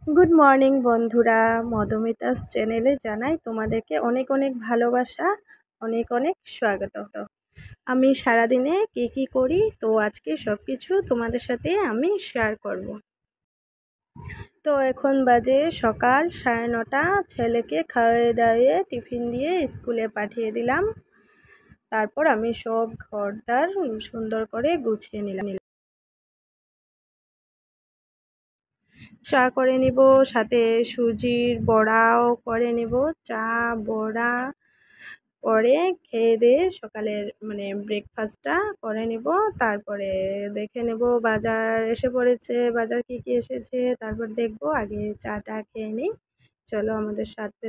Good morning বন্ধুরা, মধুমিতাস চ্যানেলে জানাই তোমাদেরকে অনেক অনেক ভালোবাসা, অনেক অনেক স্বাগত। আমি সারাদিনে কী করি তো আজকে সব কিছু তোমাদের সাথে আমি শেয়ার করব। তো এখন বাজে সকাল 9:30, ছেলেকে খাওয়াই দাওয়িয়ে টিফিন দিয়ে স্কুলে পাঠিয়ে দিলাম। তারপর আমি সব ঘরদার সুন্দর করে গুছিয়ে নিলাম। চা করে নিব, সাথে সুজির বড়াও করে নিব। চা বড়া পরে খেয়ে দিয়ে সকালের ব্রেকফাস্টটা করে নিব। তারপরে দেখে নেব বাজার এসে পড়েছে, বাজার কী এসেছে তারপর দেখব। আগে চাটা খেয়ে নিই। চলো আমার সাথে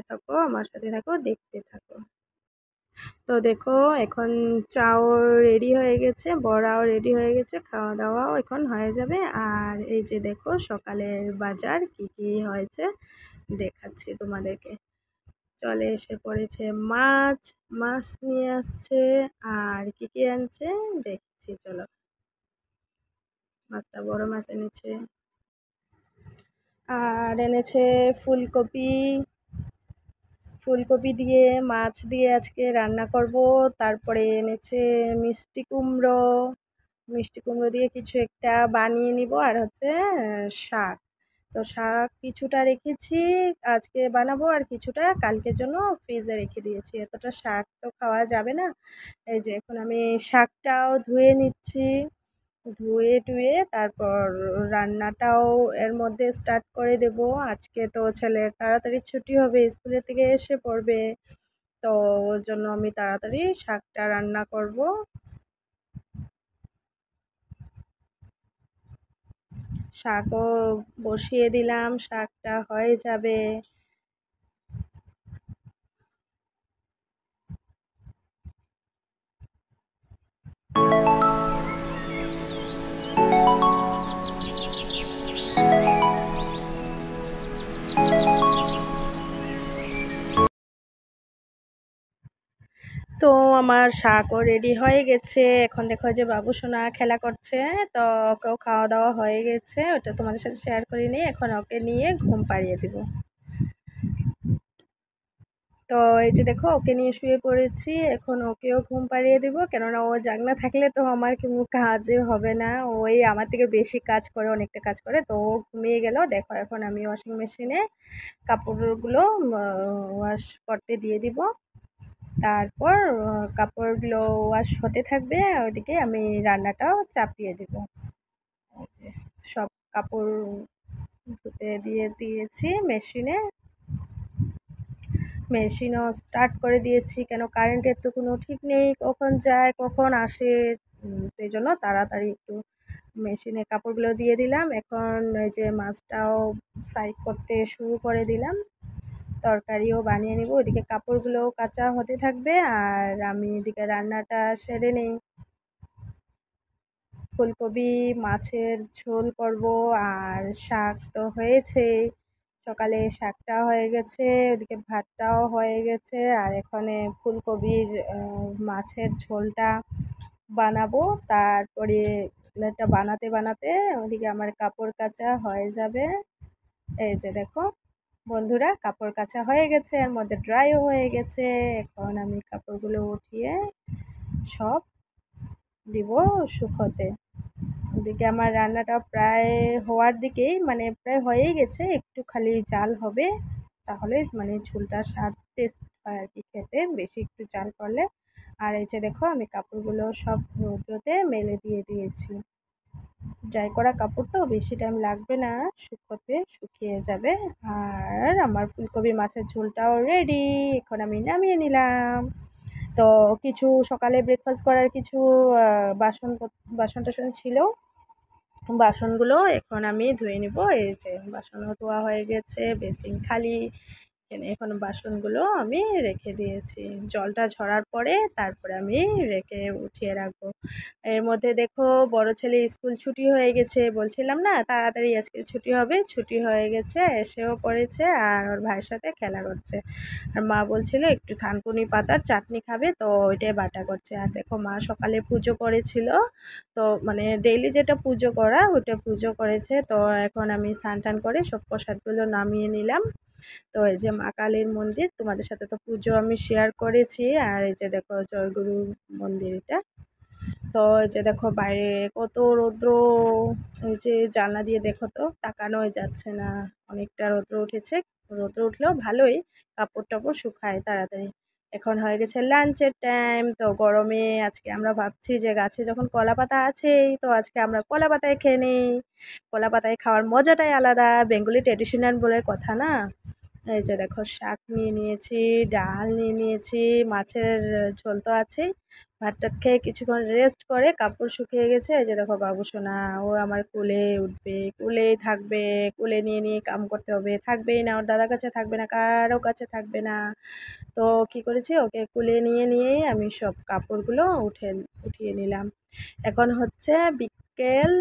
থাকো, দেখতে থাকো। তো দেখো এখন চাও রেডি হয়ে গেছে, বড়াও রেডি হয়ে গেছে, খাওয়া দাওয়াও এখন হয়ে যাবে। আর এই যে দেখো সকালের বাজার কী হয়েছে দেখাচ্ছি তোমাদেরকে। চলে এসে পড়েছে মাছ, মাছ নিয়ে আসছে। আর কী আনছে দেখছি, চলো। মাছটা বড় মাছ এনেছে, আর এনেছে ফুলকপি। ফুলকপি দিয়ে মাছ দিয়ে আজকে রান্না করব। তারপরে এনেছে মিষ্টি কুমড়ো। মিষ্টি কুমড়ো দিয়ে কিছু একটা বানিয়ে নিব। আর হচ্ছে শাক। তো শাক কিছুটা রেখেছি আজকে বানাবো, আর কিছুটা কালকের জন্য ফ্রিজে রেখে দিয়েছি। এতটা শাক তো খাওয়া যাবে না। এই যে এখন আমি শাকটাও ধুয়ে নিচ্ছি। ধুয়ে টুয়ে তারপর রান্নাটাও এর মধ্যে স্টার্ট করে দেব। আজকে তো ছেলের তাড়াতাড়ি ছুটি হবে, স্কুলের থেকে এসে পড়বে। তো ওর জন্য আমি তাড়াতাড়ি শাকটা রান্না করব। শাকও বসিয়ে দিলাম, শাকটা হয়ে যাবে। তো আমার শাকও রেডি হয়ে গেছে। এখন দেখো যে বাবু সোনা খেলা করছে। তো ওকেও খাওয়া দাওয়া হয়ে গেছে, ওটা তোমাদের সাথে শেয়ার করিনি। এখন ওকে নিয়ে ঘুম পাড়িয়ে দিব। তো এই যে দেখো ওকে নিয়ে শুয়ে পড়েছি। এখন ওকেও ঘুম পাড়িয়ে দিব, কেননা ও জাগনা থাকলে তো আমার কোনো কাজে হবে না। ওই আমার থেকে বেশি কাজ করে, অনেকটা কাজ করে। তো ও ঘুমিয়ে গেল। দেখো এখন আমি ওয়াশিং মেশিনে কাপড়গুলো ওয়াশ করতে দিয়ে দিব। তারপর কাপড়গুলো ওয়াশ হতে থাকবে, ওইদিকে আমি রান্নাটাও চাপিয়ে দিব। এই যে সব কাপড় ধুতে দিয়ে দিয়েছি মেশিনে। মেশিনও স্টার্ট করে দিয়েছি, কেন কারেন্টের তো কোনো ঠিক নেই, কখন যায় কখন আসে। সেই জন্য তাড়াতাড়ি একটু মেশিনে কাপড়গুলো দিয়ে দিলাম। এখন এই যে মাছটাও ফ্রাই করতে শুরু করে দিলাম। তরকারিও বানিয়ে নেব, ওইদিকে কাপড়গুলোও কাচা হতে থাকবে আর আমি এদিকে রান্নাটা সেরে নেই। ফুলকপি মাছের ঝোল করব, আর শাক তো হয়েছেই। সকালে শাকটা হয়ে গেছে, ওদিকে ভাতটাও হয়ে গেছে। আর এখানে ফুলকপির মাছের ঝোলটা বানাবো। তারপরে এটা বানাতে বানাতে ওদিকে আমার কাপড় কাচা হয়ে যাবে। এই যে দেখো বন্ধুরা, কাপড় কাচা হয়ে গেছে, এর মধ্যে ড্রাইও হয়ে গেছে। এখন আমি কাপড়গুলো উঠিয়ে সব দিব শুকোতে। ওদিকে আমার রান্নাটা প্রায় হওয়ার দিকেই, প্রায় হয়েই গেছে, একটু খালি জাল হবে। তাহলে ঝোলটা স্বাদ টেস্ট হয় আর কি খেতে, বেশি একটু জাল করলে। আর এই যে দেখো আমি কাপড়গুলো সব রৌদ্রতে মেলে দিয়ে দিয়েছি। ড্রাই করা কাপড় তো বেশি টাইম লাগবে না শুকোতে, শুকিয়ে যাবে। আর আমার ফুলকপি মাছের ঝোলটাও রেডি। এখন আমি নামিয়ে নিলাম। তো কিছু সকালে ব্রেকফাস্ট করার কিছু বাসন টাসন ছিল, বাসনগুলো এখন আমি ধুয়ে নিব। এই যে বাসনও ধোয়া হয়ে গেছে, বেসিন খালি, এখন বাসনগুলো আমি রেখে দিয়েছি। জলটা ঝরার পরে তারপরে আমি রেখে উঠিয়ে রাখবো। এর মধ্যে দেখো বড় ছেলের স্কুল ছুটি হয়ে গেছে, বলছিলাম না তাড়াতাড়ি আজকে ছুটি হবে, ছুটি হয়ে গেছে, এসেও পড়েছে আর ওর ভাইয়ের সাথে খেলা করছে। আর মা বলছিল একটু থানকুনি পাতার চাটনি খাবে, তো ওইটাই বাটা করছে। আর দেখো মা সকালে পুজো করেছিল, তো মানে ডেইলি যেটা পুজো করা ওটা পুজো করেছে। তো এখন আমি স্নান টান করে সব প্রসাদগুলো নামিয়ে নিলাম। তো এই যে মা কালীর মন্দির, তোমাদের সাথে তো পুজো আমি শেয়ার করেছি। আর এই যে দেখো জয়গুরু মন্দির এটা। তো এই যে দেখো বাইরে কত রৌদ্র, এই যে জানলা দিয়ে দেখো তো তাকানোই যাচ্ছে না, অনেকটা রৌদ্র উঠেছে। রৌদ্র উঠলেও ভালোই, কাপড় টাপড় শুকায় তাড়াতাড়ি। এখন হয়ে গেছে লাঞ্চের টাইম। তো গরমে আজকে আমরা ভাবছি যে গাছে যখন কলা পাতা আছেই, তো আজকে আমরা কলা পাতায় খেয়ে নিই। কলা পাতায় খাওয়ার মজাটাই আলাদা, বেঙ্গলি ট্র্যাডিশনাল বলে কথা না। এই যে দেখো শাক নিয়ে নিয়েছি, ডাল নিয়ে নিয়েছি, মাছের ঝোল তো আছেই। ভাত টাত খেয়ে কিছুক্ষণ রেস্ট করে কাপড় শুকিয়ে গেছে। এই যে দেখো বাবুসোনা, ও আমার কোলে উঠবে, কোলেই থাকবে, কোলে নিয়ে নিয়ে কাম করতে হবে, থাকবেই না, ওর দাদার কাছে থাকবে না, কারো কাছে থাকবে না। তো কী করেছি, ওকে কোলে নিয়ে নিয়েই আমি সব কাপড়গুলো উঠিয়ে নিলাম। এখন হচ্ছে বিকেল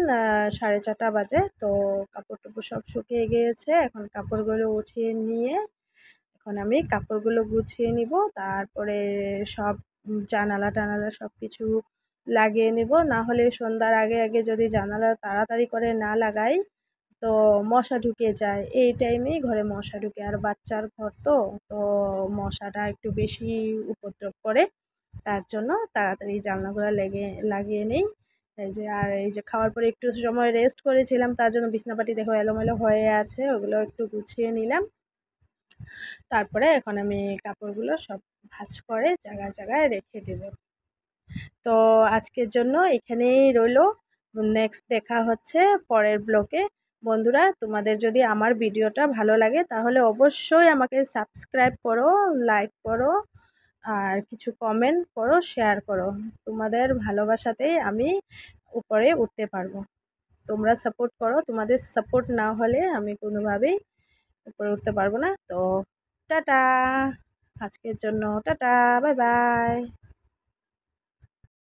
4:30 বাজে। তো কাপড় টাপড় সব শুকিয়ে গিয়েছে, এখন কাপড়গুলো উঠিয়ে নিয়ে এখন আমি কাপড়গুলো গুছিয়ে নিব। তারপরে সব জানালা টানালা সব কিছু লাগিয়ে নিব। না হলে সন্ধ্যার আগে আগে যদি জানালা তাড়াতাড়ি করে না লাগাই, তো মশা ঢুকে যায়। এই টাইমেই ঘরে মশা ঢুকে, আর বাচ্চার ঘর তো, তো মশাটা একটু বেশি উপদ্রব করে। তার জন্য তাড়াতাড়ি জানলাগুলো লাগিয়ে নিই। এই যে আর এই যে খাওয়ার পরে একটু সময় রেস্ট করেছিলাম, তার জন্য বিছনাপাটি দেখো এলোমেলো হয়ে আছে, ওগুলো একটু গুছিয়ে নিলাম। তারপরে এখন আমি কাপড়গুলো সব ভাঁজ করে জায়গায় জায়গায় রেখে দেব। তো আজকের জন্য এখানেই রইলো। নেক্সট দেখা হচ্ছে পরের ব্লগে। বন্ধুরা, তোমাদের যদি আমার ভিডিওটা ভালো লাগে তাহলে অবশ্যই আমাকে সাবস্ক্রাইব করো, লাইক করো, আর কিছু কমেন্ট করো, শেয়ার করো। তোমাদের ভালোবাসাতেই আমি উপরে উঠতে পারবো। তোমরা সাপোর্ট করো, তোমাদের সাপোর্ট না হলে আমি কোনোভাবেই উপরে উঠতে পারবো না। তো টাটা, আজকের জন্য টাটা, বাই বাই।